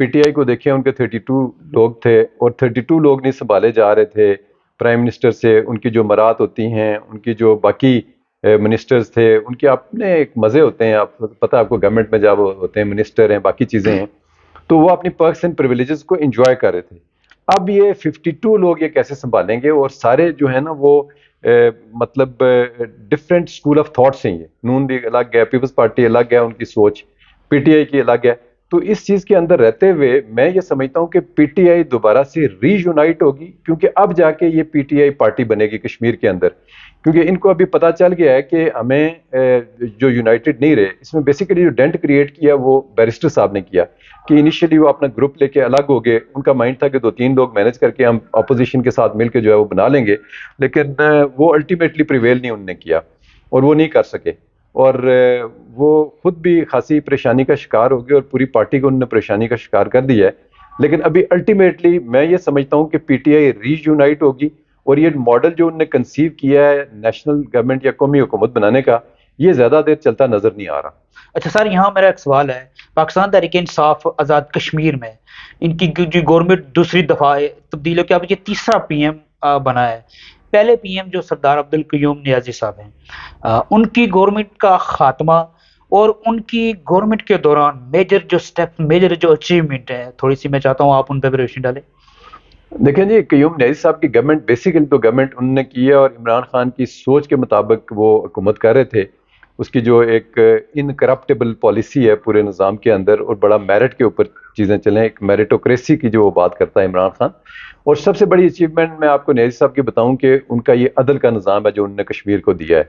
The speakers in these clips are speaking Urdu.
پی ٹی آئی کو دیکھیں، ان کے 32 لوگ تھے اور 32 لوگ نہیں سنبھالے جا رہے تھے پرائم منسٹر سے. ان کی جو مرات ہوتی ہیں، ان کی جو باقی منسٹرز تھے، ان کے اپنے ایک مزے ہوتے ہیں. آپ پتہ آپ کو گورنمنٹ میں جب ہوتے ہیں منسٹر ہیں، باقی چیزیں ہیں، تو وہ اپنی پرکس اینڈ پریویلیجز کو انجوائے کر رہے تھے. اب یہ 52 لوگ یہ کیسے سنبھالیں گے؟ اور سارے جو ہیں نا وہ مطلب ڈفرینٹ اسکول آف تھاٹس ہیں. یہ نون لیگ الگ ہے، پیپلز پارٹی الگ ہے، ان کی سوچ پی ٹی آئی کی الگ ہے. تو اس چیز کے اندر رہتے ہوئے میں یہ سمجھتا ہوں کہ پی ٹی آئی دوبارہ سے ری یونائٹ ہوگی، کیونکہ اب جا کے یہ پی ٹی آئی پارٹی بنے گی کشمیر کے اندر. کیونکہ ان کو ابھی پتہ چل گیا ہے کہ ہمیں جو یونائٹڈ نہیں رہے. اس میں بیسیکلی جو ڈینٹ کریٹ کیا وہ بیرسٹر صاحب نے کیا کہ انیشیلی وہ اپنا گروپ لے کے الگ ہو گئے. ان کا مائنڈ تھا کہ 2-3 لوگ مینج کر کے ہم اپوزیشن کے ساتھ مل کے جو ہے وہ بنا لیں گے، لیکن وہ الٹیمیٹلی پریویل نہیں انہوں نے کیا اور وہ نہیں کر سکے. اور وہ خود بھی خاصی پریشانی کا شکار ہو گئے اور پوری پارٹی کو انہوں نے پریشانی کا شکار کر دیا ہے. لیکن ابھی الٹیمیٹلی میں یہ سمجھتا ہوں کہ P T I re unite ہوگی، اور یہ ماڈل جو انہوں نے کنسیو کیا ہے نیشنل گورنمنٹ یا قومی حکومت بنانے کا، یہ زیادہ دیر چلتا نظر نہیں آ رہا. اچھا سر، یہاں میرا ایک سوال ہے. پاکستان تحریک انصاف آزاد کشمیر میں ان کی جو گورنمنٹ دوسری دفعہ تبدیل ہو کے اب یہ تیسرا پی ایم بنا ہے. پہلے پی ایم جو سردار عبدالقیوم نیازی صاحب ہیں، ان کی گورنمنٹ کا خاتمہ اور ان کی گورنمنٹ کے دوران میجر جو سٹیپ، میجر جو اچیومنٹ ہے، تھوڑی سی میں چاہتا ہوں آپ ان پہ بھی روشنی ڈالیں. دیکھیں جی، قیوم نیازی صاحب کی گورنمنٹ بیسیکلی تو گورنمنٹ انہوں نے کی ہے اور عمران خان کی سوچ کے مطابق وہ حکومت کر رہے تھے. اس کی جو ایک انکرپٹیبل پالیسی ہے پورے نظام کے اندر، اور بڑا میرٹ کے اوپر چیزیں چلیں، ایک میریٹوکریسی کی جو وہ بات کرتا ہے عمران خان. اور سب سے بڑی اچیومنٹ میں آپ کو نیازی صاحب کی بتاؤں کہ ان کا یہ عدل کا نظام ہے جو انہوں نے کشمیر کو دیا ہے.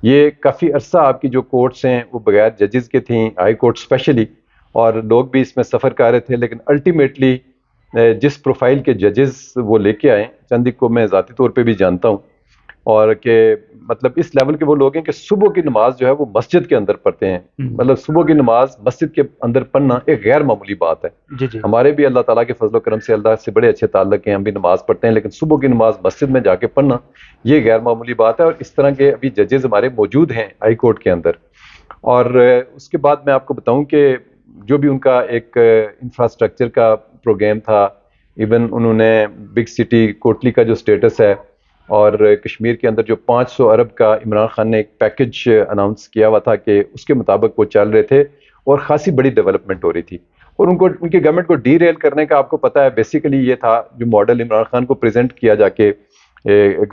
یہ کافی عرصہ آپ کی جو کورٹس ہیں وہ بغیر ججز کے تھیں، ہائی کورٹ اسپیشلی، اور لوگ بھی اس میں سفر کر رہے تھے. لیکن الٹیمیٹلی جس پروفائل کے ججز وہ لے کے آئے، چند کو میں ذاتی طور پہ بھی جانتا ہوں، اور کہ مطلب اس لیول کے وہ لوگ ہیں کہ صبح کی نماز جو ہے وہ مسجد کے اندر پڑھتے ہیں. مطلب صبح کی نماز مسجد کے اندر پڑھنا ایک غیر معمولی بات ہے. جی جی. ہمارے بھی اللہ تعالیٰ کے فضل و کرم سے اللہ سے بڑے اچھے تعلق ہیں، ہم بھی نماز پڑھتے ہیں، لیکن صبح کی نماز مسجد میں جا کے پڑھنا یہ غیر معمولی بات ہے. اور اس طرح کے ابھی ججز ہمارے موجود ہیں ہائی کورٹ کے اندر. اور اس کے بعد میں آپ کو بتاؤں کہ جو بھی ان کا ایک انفراسٹرکچر کا پروگرام تھا، ایون انہوں نے بگ سٹی کوٹلی کا جو سٹیٹس ہے، اور کشمیر کے اندر جو 500 ارب کا عمران خان نے ایک پیکج اناؤنس کیا ہوا تھا کہ اس کے مطابق وہ چل رہے تھے اور خاصی بڑی ڈیولپمنٹ ہو رہی تھی. اور ان کی گورنمنٹ کو ڈی ریل کرنے کا آپ کو پتہ ہے بیسیکلی یہ تھا جو ماڈل عمران خان کو پریزنٹ کیا جا کے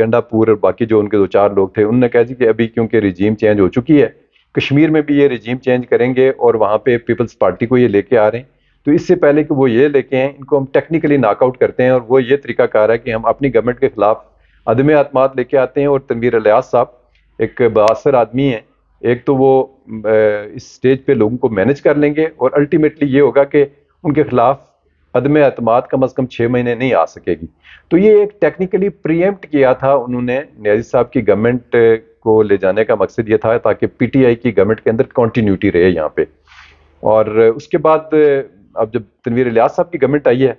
گنڈا پور اور باقی جو ان کے 2-4 لوگ تھے، انہوں نے کہا جی کہ ابھی کیونکہ رجیم چینج ہو چکی ہے، کشمیر میں بھی یہ رجیم چینج کریں گے اور وہاں پہ پیپلز پارٹی کو یہ لے کے آ رہے ہیں. تو اس سے پہلے کہ وہ یہ لے کے آئیں، ان کو ہم ٹیکنیکلی ناک آؤٹ کرتے ہیں. اور وہ یہ طریقہ کار ہے کہ ہم اپنی گورنمنٹ کے خلاف عدم اعتماد لے کے آتے ہیں. اور تنویر الیاس صاحب ایک بااثر آدمی ہیں، ایک تو وہ اس سٹیج پہ لوگوں کو مینج کر لیں گے، اور الٹیمیٹلی یہ ہوگا کہ ان کے خلاف عدم اعتماد کم از کم 6 مہینے نہیں آ سکے گی. تو یہ ایک ٹیکنیکلی پریمپٹ کیا تھا انہوں نے نیازی صاحب کی گورنمنٹ کو لے جانے کا مقصد یہ تھا تاکہ پی ٹی آئی کی گورنمنٹ کے اندر کنٹینیوٹی رہے یہاں پہ. اور اس کے بعد اب جب تنویر الیاس صاحب کی گورنمنٹ آئی ہے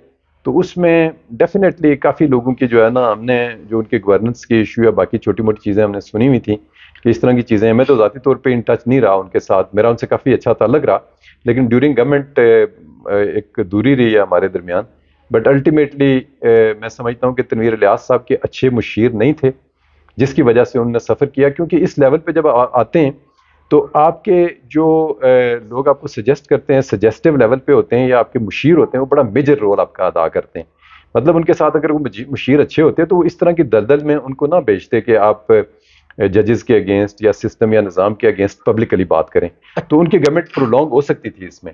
تو اس میں ڈیفینیٹلی کافی لوگوں کی جو ہے نا، ہم نے جو ان کے گورننس کی ایشو یا باقی چھوٹی موٹی چیزیں ہم نے سنی ہوئی تھیں کہ اس طرح کی چیزیں ہیں. میں تو ذاتی طور پہ ان ٹچ نہیں رہا ان کے ساتھ، میرا ان سے کافی اچھا تعلق رہا، لیکن ڈیورنگ گورنمنٹ ایک دوری رہی ہے ہمارے درمیان. بٹ الٹیمیٹلی میں سمجھتا ہوں کہ تنویر الیاس صاحب کے اچھے مشیر نہیں تھے، جس کی وجہ سے انہوں نے سفر کیا. کیونکہ اس لیول پہ جب آتے ہیں تو آپ کے جو لوگ آپ کو سجیسٹ کرتے ہیں، سجیسٹیو لیول پہ ہوتے ہیں، یا آپ کے مشیر ہوتے ہیں، وہ بڑا میجر رول آپ کا ادا کرتے ہیں. مطلب ان کے ساتھ اگر وہ مشیر اچھے ہوتے تو وہ اس طرح کی دلدل میں ان کو نہ بیچتے کہ آپ ججز کے اگینسٹ یا سسٹم یا نظام کے اگینسٹ پبلکلی بات کریں. تو ان کی گورنمنٹ پرولونگ ہو سکتی تھی اس میں،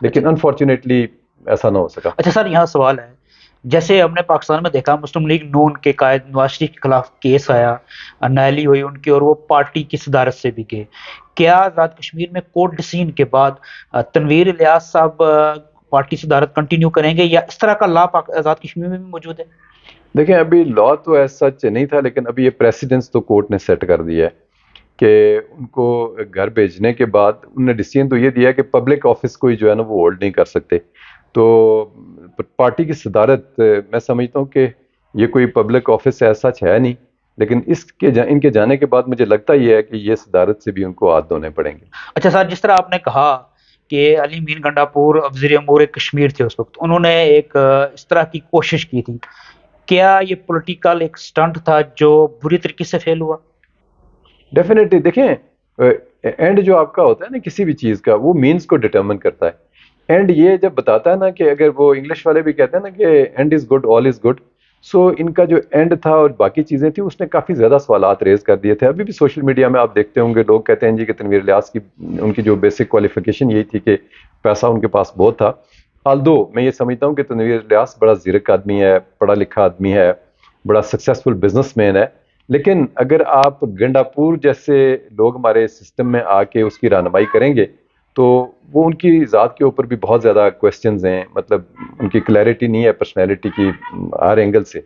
لیکن انفارچونیٹلی ایسا نہ ہو سکا. اچھا سر، یہاں سوال ہے، جیسے ہم نے پاکستان میں دیکھا مسلم لیگ نون کے قائد نواز شریف کے خلاف کیس آیا، نااہلی ہوئی ان کی اور وہ پارٹی کی صدارت سے بھی گئے. کیا آزاد کشمیر میں کوٹ ڈسیزن کے بعد تنویر الیاس صاحب پارٹی صدارت کنٹینیو کریں گے، یا اس طرح کا لا آزاد کشمیر میں بھی موجود ہے؟ دیکھیں ابھی لا تو ایسا سچ نہیں تھا، لیکن ابھی یہ پریسیڈنس تو کورٹ نے سیٹ کر دیا ہے کہ ان کو گھر بھیجنے کے بعد انہوں نے ڈیسیژن تو یہ دیا کہ پبلک آفس کوئی جو ہے نا وہ ہولڈ نہیں کر سکتے. تو پارٹی کی صدارت میں سمجھتا ہوں کہ یہ کوئی پبلک آفس ایسا سچ ہے نہیں، لیکن ان کے جانے کے بعد مجھے لگتا یہ ہے کہ یہ صدارت سے بھی ان کو ہاتھ دھونے پڑیں گے. اچھا سر، جس طرح آپ نے کہا کہ علی مین گنڈاپور وزیر امور کشمیر تھے اس وقت، انہوں نے ایک اس طرح کی کوشش کی تھی، کیا یہ پولیٹیکل ایک سٹنٹ تھا جو بری طریقے سے فیل ہوا؟ ڈیفینیٹلی دیکھیں، اینڈ جو آپ کا ہوتا ہے نا کسی بھی چیز کا، وہ مینس کو ڈٹرمن کرتا ہے. اینڈ یہ جب بتاتا ہے نا کہ اگر وہ انگلش والے بھی کہتے ہیں نا کہ end is good all is good, so ان کا جو اینڈ تھا اور باقی چیزیں تھیں اس نے کافی زیادہ سوالات ریز کر دیے تھے. ابھی بھی سوشل میڈیا میں آپ دیکھتے ہوں گے لوگ کہتے ہیں جی کہ تنویر الیاس کی ان کی جو بیسک کوالیفیکیشن یہی تھی کہ پیسہ ان کے پاس بہت تھا. آلدو میں یہ سمجھتا ہوں کہ تنویر الیاس بڑا زیرک آدمی ہے، پڑھا لکھا آدمی ہے، بڑا سکسیسفل بزنس مین ہے، لیکن اگر آپ گنڈاپور جیسے لوگ ہمارے سسٹم میں آ کے اس کی رہنمائی کریں گے تو وہ ان کی ذات کے اوپر بھی بہت زیادہ کویسچنز ہیں، مطلب ان کی کلیئرٹی نہیں ہے پرسنالٹی کی ہر اینگل سے.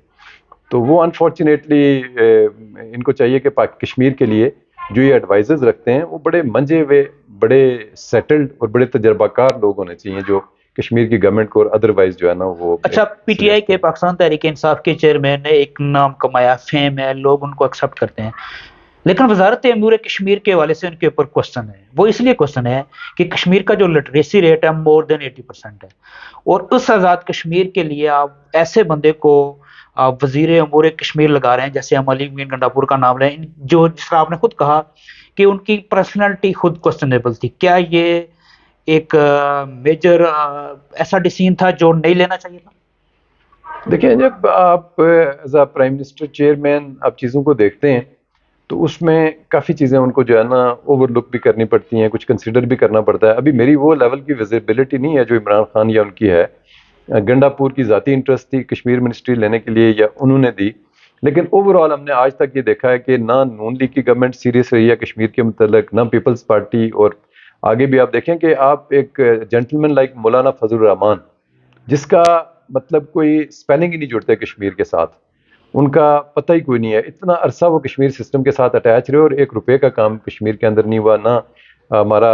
تو وہ انفارچونیٹلی ان کو چاہیے کہ کشمیر کے لیے جو یہ ایڈوائزرز رکھتے ہیں وہ بڑے منجے ہوئے، بڑے سیٹلڈ اور بڑے تجربہ کار لوگ ہونے چاہیے جو کشمیر کی گورنمنٹ کو اور ادروائز جو ہے نا وہ. اچھا، پی ٹی آئی کے پاکستان تحریک انصاف کے چیئرمین نے ایک نام کمایا، فیم ہے، لوگ ان کو ایکسیپٹ کرتے ہیں، لیکن وزارت امور کشمیر کے حوالے سے ان کے اوپر کوشچن ہے. وہ اس لیے کوشچن ہے کہ کشمیر کا جو لٹریسی ریٹ ہے مور دین 80% ہے، اور اس آزاد کشمیر کے لیے آپ ایسے بندے کو آپ وزیر امور کشمیر لگا رہے ہیں جیسے ہم علی مین گنڈاپور کا نام لیں، جو جس طرح آپ نے خود کہا کہ ان کی پرسنالٹی خود کوشچنیبل تھی. کیا یہ ایک میجر ایسا ڈیسیژن تھا جو نہیں لینا چاہیے تھا؟ دیکھیں جب آپ as a prime minister chairman آپ چیزوں کو دیکھتے ہیں تو اس میں کافی چیزیں ان کو جو ہے نا اوور لک بھی کرنی پڑتی ہیں، کچھ کنسیڈر بھی کرنا پڑتا ہے. ابھی میری وہ لیول کی ویزیبلٹی نہیں ہے جو عمران خان یا ان کی ہے. گنڈاپور کی ذاتی انٹرسٹ تھی کشمیر منسٹری لینے کے لیے یا انہوں نے دی، لیکن اوور آل ہم نے آج تک یہ دیکھا ہے کہ نہ نون لیگ کی گورنمنٹ سیریس رہی ہے کشمیر کے متعلق، نہ پیپلز پارٹی. اور آگے بھی آپ دیکھیں کہ آپ ایک جینٹلمین لائک مولانا فضل الرحمان جس کا مطلب کوئی اسپیلنگ ہی نہیں جڑتے کشمیر کے ساتھ، ان کا پتہ ہی کوئی نہیں ہے، اتنا عرصہ وہ کشمیر سسٹم کے ساتھ اٹیچ رہے اور 1 روپے کا کام کشمیر کے اندر نہیں ہوا. نہ ہمارا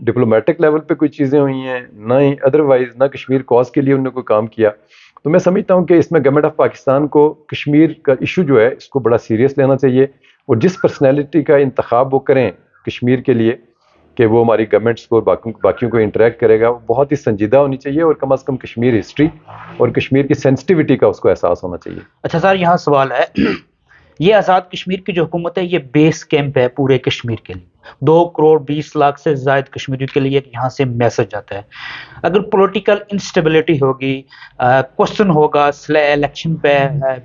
ڈپلومیٹک لیول پہ کوئی چیزیں ہوئی ہیں، نہ ہی ادروائز، نہ کشمیر کاز کے لیے انہوں نے کوئی کام کیا. تو میں سمجھتا ہوں کہ اس میں گورنمنٹ آف پاکستان کو کشمیر کا ایشو جو ہے اس کو بڑا سیریس لینا چاہیے، اور جس پرسنالٹی کا انتخاب وہ کریں کشمیر کے لیے کہ وہ ہماری گورنمنٹس کو باقیوں کو انٹریکٹ کرے گا، وہ بہت ہی سنجیدہ ہونی چاہیے، اور کم از کم کشمیر ہسٹری اور کشمیر کی سینسٹیوٹی کا اس کو احساس ہونا چاہیے. اچھا سر، یہاں سوال ہے، یہ آزاد کشمیر کی جو حکومت ہے یہ بیس کیمپ ہے پورے کشمیر کے لیے، 2 کروڑ 20 لاکھ سے زائد کشمیریوں کے لیے یہاں سے میسج جاتا ہے. اگر پولیٹیکل انسٹیبلٹی ہوگی، کوشچن ہوگا الیکشن پہ،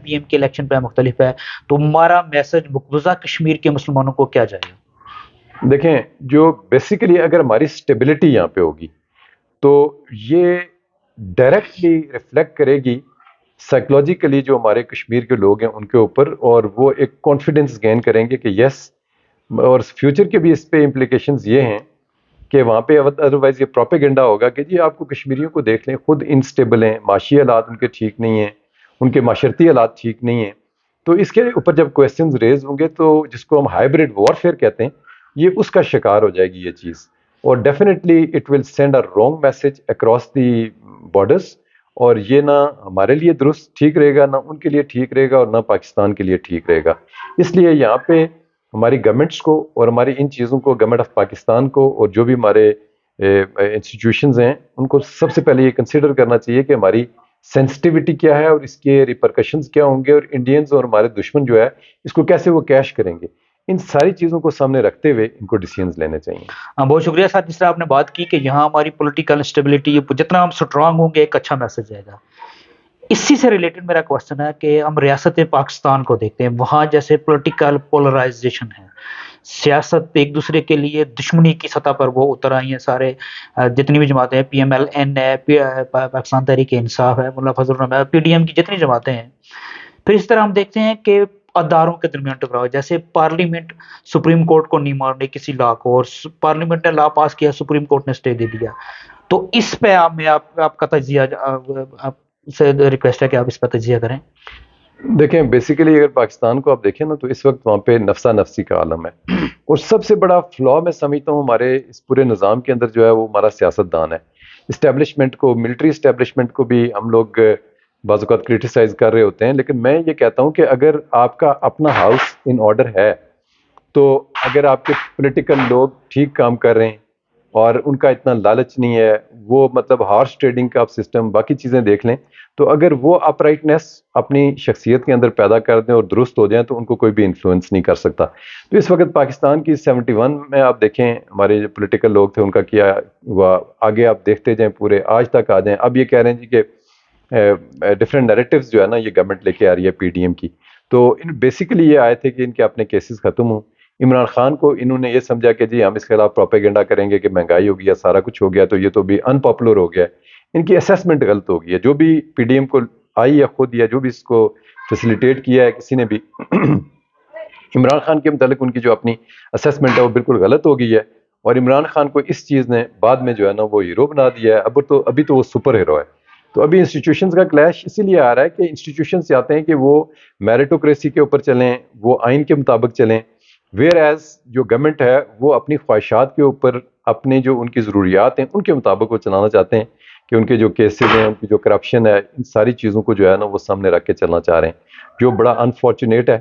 پی ایم کے الیکشن پہ مختلف ہے، تو ہمارا میسج مقبوضہ کشمیر کے مسلمانوں کو کیا جائے گا؟ دیکھیں جو بیسیکلی اگر ہماری اسٹیبلٹی یہاں پہ ہوگی تو یہ ڈائریکٹلی ریفلیکٹ کرے گی سائیکلوجیکلی جو ہمارے کشمیر کے لوگ ہیں ان کے اوپر، اور وہ ایک کانفیڈنس گین کریں گے کہ یس. اور فیوچر کے بھی اس پہ امپلیکیشنز یہ ہیں کہ وہاں پہ ادروائز یہ پروپیگنڈا ہوگا کہ جی آپ کو کشمیریوں کو دیکھ لیں خود انسٹیبل ہیں، معاشی حالات ان کے ٹھیک نہیں ہیں، ان کے معاشرتی حالات ٹھیک نہیں ہیں. تو اس کے اوپر جب کویسچنز ریز ہوں گے تو جس کو ہم ہائیبرڈ وارفیئر کہتے ہیں، یہ اس کا شکار ہو جائے گی یہ چیز، اور definitely it will send a wrong message across the borders. اور یہ نہ ہمارے لیے درست ٹھیک رہے گا، نہ ان کے لیے ٹھیک رہے گا، اور نہ پاکستان کے لیے ٹھیک رہے گا. اس لیے یہاں پہ ہماری گورنمنٹس کو اور ہماری ان چیزوں کو، گورنمنٹ آف پاکستان کو اور جو بھی ہمارے انسٹیٹیوشنز ہیں ان کو سب سے پہلے یہ کنسیڈر کرنا چاہیے کہ ہماری سینسٹیوٹی کیا ہے اور اس کے ریپرکشنز کیا ہوں گے، اور انڈینز اور ہمارے دشمن جو ہے اس کو کیسے وہ کیش کریں گے. ان ساری چیزوں کو سامنے رکھتے ہوئے ان کو ڈیسیژنز لینے چاہیے. بہت شکریہ سر، جس طرح آپ نے بات کی کہ یہاں ہماری پولیٹیکل انسٹیبلٹی، جتنا ہم سٹرانگ ہوں گے ایک اچھا میسج جائے گا. اسی سے ریلیٹڈ میرا کوشچن ہے کہ ہم ریاست پاکستان کو دیکھتے ہیں، وہاں جیسے پولیٹیکل پولرائزیشن ہے، سیاست ایک دوسرے کے لیے دشمنی کی سطح پر وہ اتر آئی ہیں. سارے جتنی بھی جماعتیں ہیں، پی ایم ایل این ہے، پاکستان تحریک انصاف ہے، مولانا فضل الرحمان، پی ڈی ایم کی جتنی جماعتیں ہیں. پھر اس طرح ہم دیکھتے ہیں کہ اداروں کے درمیان ٹکراؤ، جیسے پارلیمنٹ سپریم کورٹ کو نہیں ماننے کسی لا کو، اور پارلیمنٹ نے لا پاس کیا، سپریم کورٹ نے اسٹے دے دیا. تو اس پہ آپ کا تجزیہ، آپ سے ریکویسٹ ہے کہ آپ اس پہ تجزیہ کریں. دیکھیں بیسیکلی اگر پاکستان کو آپ دیکھیں نا تو اس وقت وہاں پہ نفسا نفسی کا عالم ہے، اور سب سے بڑا فلا میں سمجھتا ہوں ہمارے اس پورے نظام کے اندر جو ہے وہ ہمارا سیاست دان ہے. اسٹیبلشمنٹ کو، ملٹری اسٹیبلشمنٹ کو بھی ہم لوگ بعض اوقات کرٹیسائز کر رہے ہوتے ہیں، لیکن میں یہ کہتا ہوں کہ اگر آپ کا اپنا ہاؤس ان آرڈر ہے تو اگر آپ کے پولیٹیکل لوگ ٹھیک کام کر رہے ہیں اور ان کا اتنا لالچ نہیں ہے. وہ مطلب ہارس ٹریڈنگ کا آپ سسٹم باقی چیزیں دیکھ لیں تو اگر وہ اپرائٹنیس اپنی شخصیت کے اندر پیدا کر دیں اور درست ہو جائیں تو ان کو کوئی بھی انفلوئنس نہیں کر سکتا. تو اس وقت پاکستان کی 71 میں آپ دیکھیں ہمارے جو پولیٹیکل لوگ تھے ان کا کیا ہوا, آگے آپ دیکھتے جائیں پورے آج تک آ جائیں. اب یہ کہہ رہے ہیں جی کہ ڈفرینٹ نیریٹیوز جو ہے نا یہ گورنمنٹ لے کے آ رہی ہے پی ڈی ایم کی. تو ان بیسیکلی یہ آئے تھے کہ ان کے اپنے کیسز ختم ہوں. عمران خان کو انہوں نے یہ سمجھا کہ جی ہم اس کے خلاف پروپیگنڈا کریں گے کہ مہنگائی ہو گیا, سارا کچھ ہو گیا, تو یہ تو بھی ان پاپولر ہو گیا. ان کی اسیسمنٹ غلط ہو گئی ہے. جو بھی پی ڈی ایم کو آئی ہے خود, یا جو بھی اس کو فیسیلیٹیٹ کیا ہے کسی نے بھی, عمران خان کے متعلق ان کی جو اپنی اسیسمنٹ ہے وہ بالکل غلط ہو گئی ہے. اور عمران خان کو اس چیز نے بعد میں جو ہے نا وہ ہیرو بنا دیا ہے. ابھی تو وہ سپر ہیرو ہے. تو ابھی انسٹیٹیوشنز کا کلیش اسی لیے آ رہا ہے کہ انسٹیٹیوشنز چاہتے ہیں کہ وہ میریٹوکریسی کے اوپر چلیں, وہ آئین کے مطابق چلیں, ویئر ایز جو گورنمنٹ ہے وہ اپنی خواہشات کے اوپر, اپنے جو ان کی ضروریات ہیں ان کے مطابق وہ چلانا چاہتے ہیں, کہ ان کے جو کیسز ہیں, ان کی جو کرپشن ہے, ان ساری چیزوں کو جو ہے نا وہ سامنے رکھ کے چلنا چاہ رہے ہیں, جو بڑا انفارچونیٹ ہے.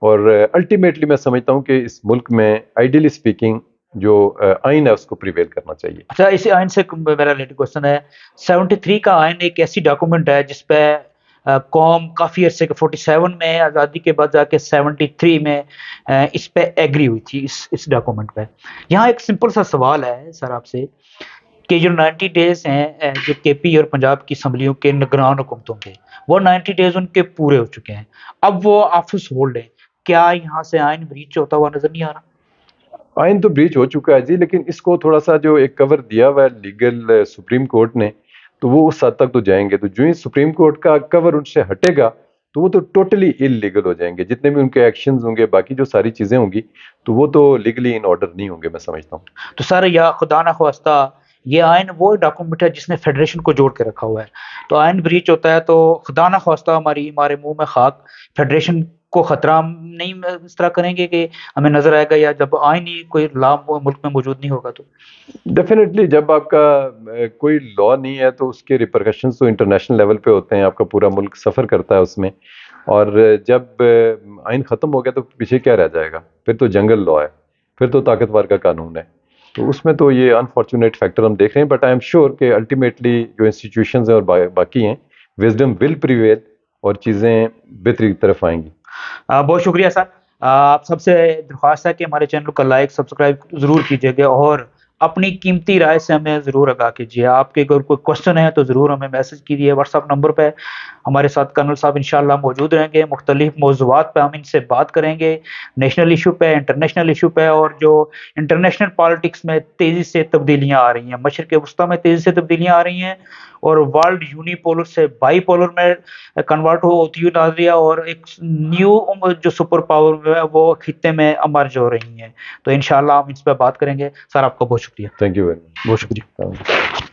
اور الٹیمیٹلی میں سمجھتا ہوں کہ اس ملک میں آئیڈیلی سپیکنگ جو آئین ہے اس کو پریویل کرنا چاہیے. اچھا, اسی آئین سے میرا ریلیٹڈ کوشچن ہے. 73 کا آئین ایک ایسی ڈاکومنٹ ہے جس پہ قوم کافی عرصے کے 47 میں آزادی کے بعد جا کے 73 میں اس پہ ایگری ہوئی تھی, اس ڈاکومنٹ پہ. یہاں ایک سمپل سا سوال ہے سر آپ سے کہ جو 90 ڈیز ہیں جو کے پی اور پنجاب کی اسمبلیوں کے نگران حکومتوں کے, وہ 90 ڈیز ان کے پورے ہو چکے ہیں. اب وہ آفس ہولڈ ہیں, کیا یہاں سے آئین بریچ ہوتا ہوا نظر نہیں آ رہا؟ آئین تو بریچ ہو چکا ہے جی, لیکن اس کو تھوڑا سا جو ایک کور دیا ہوا ہے لیگل سپریم کورٹ نے, تو وہ اس حد تک تو جائیں گے. تو جو ہی سپریم کورٹ کا کور ان سے ہٹے گا تو وہ تو ٹوٹلی انلیگل ہو جائیں گے. جتنے بھی ان کے ایکشنز ہوں گے, باقی جو ساری چیزیں ہوں گی, تو وہ تو لیگلی ان آرڈر نہیں ہوں گے میں سمجھتا ہوں. تو سر یا خدا نہ خواستہ یہ آئین وہ ڈاکومنٹ ہے جس نے فیڈریشن کو جوڑ کے رکھا ہوا ہے, تو آئین بریچ ہوتا ہے تو خدا نہ خواستہ ہمارے منہ میں خاک, فیڈریشن کو خطرہ ہم نہیں اس طرح کریں گے کہ ہمیں نظر آئے گا, یا جب آئین ہی کوئی لا ملک میں موجود نہیں ہوگا تو ڈیفینیٹلی جب آپ کا کوئی لا نہیں ہے تو اس کے ریپرکشنز تو انٹرنیشنل لیول پہ ہوتے ہیں. آپ کا پورا ملک سفر کرتا ہے اس میں, اور جب آئین ختم ہو گیا تو پیچھے کیا رہ جائے گا؟ پھر تو جنگل لا ہے, پھر تو طاقتور کا قانون ہے. تو اس میں تو یہ انفارچونیٹ فیکٹر ہم دیکھ رہے ہیں. بٹ آئی ایم شیور کہ الٹیمیٹلی جو انسٹیٹیوشنز ہیں اور باقی ہیں, وزڈم ول پریویل اور چیزیں بہتری کی طرف آئیں گی. بہت شکریہ سر. آپ سب سے درخواست ہے کہ ہمارے چینل کو لائک سبسکرائب ضرور کیجیے گا, اور اپنی قیمتی رائے سے ہمیں ضرور آگاہ کیجیے. آپ کے اگر کوئی کوشچن ہے تو ضرور ہمیں میسج کیجیے واٹس ایپ نمبر پہ. ہمارے ساتھ کرنل صاحب انشاءاللہ موجود رہیں گے. مختلف موضوعات پہ ہم ان سے بات کریں گے, نیشنل ایشو پہ, انٹرنیشنل ایشو پہ, اور جو انٹرنیشنل پالیٹکس میں تیزی سے تبدیلیاں آ رہی ہیں, مشرق وسطیٰ میں تیزی سے تبدیلیاں آ رہی ہیں, اور ورلڈ یونی پولر سے بائی پولر میں کنورٹ ہوتی ہوئی نظر رہی ہے, اور ایک نیو جو سپر پاور ہے وہ خطے میں امرج ہو رہی ہیں. تو انشاءاللہ ہم اس پہ بات کریں گے. سر آپ کا بہت شکریہ. Thank you very much. بہت شکریہ.